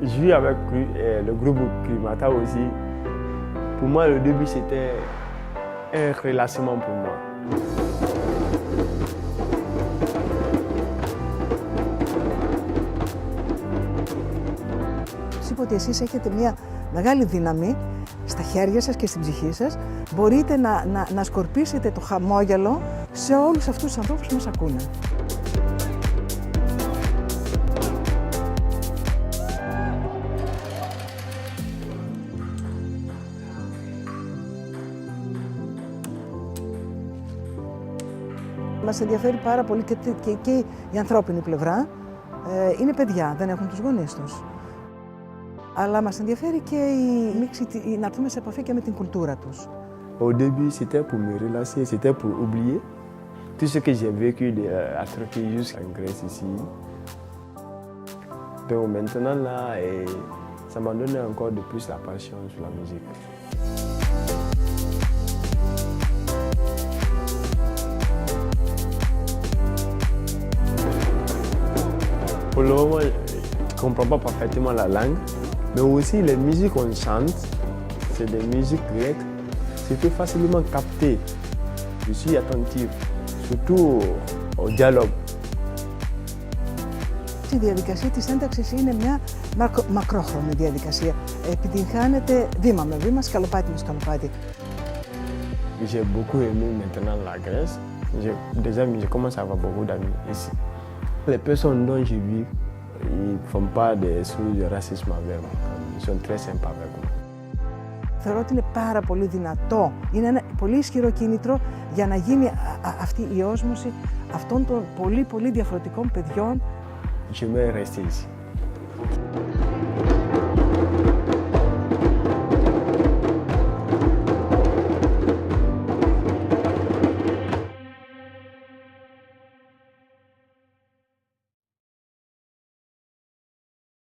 Je vis avec le groupe Climata aussi. Pour moi, le début, c'était un relâchement pour moi. Είπα ότι εσείς έχετε μια μεγάλη δύναμη στα χέρια σας και στην ψυχή σας. Μπορείτε να σκορπίσετε το χαμόγελο σε όλους αυτούς τους ανθρώπους που μας ακούνε. Μας ενδιαφέρει πάρα πολύ και η ανθρώπινη πλευρά. Είναι παιδιά, δεν έχουν τους γονείς τους. Αλλά μας ενδιαφέρει και η μίξη, να έρθουμε σε επαφή και με την κουλτούρα τους. Au début, c'était pour me relâcher, c'était pour oublier tout ce que j'ai vécu à Turquie jusqu'en Grèce ici. Donc maintenant là, ça m'a donné encore de plus la passion sur la musique. Pour le moment, je ne comprends pas parfaitement la langue, mais aussi les musiques qu'on chante, c'est des musiques grecques, c'est tout facilement capté. Je suis attentif, surtout au dialogue. Η διαδικασία της ένταξης είναι μια μακρόχρονη διαδικασία. Επιτυγχάνεται βήμα με βήμα, σκαλοπάτι με σκαλοπάτι. J'ai beaucoup aimé maintenant la Grèce. Déjà, je commence à avoir beaucoup d'amis ici. Les personnes dont je vis, ils ne font pas des choses de racisme avec moi. Ils sont très sympas avec moi. Θεωρώ ότι είναι πάρα πολύ δυνατό. Είναι ένα πολύ ισχυρό κίνητρο για να γίνει αυτή η όσμωση αυτών των πολύ διαφορετικών παιδιών. Je vais rester ici.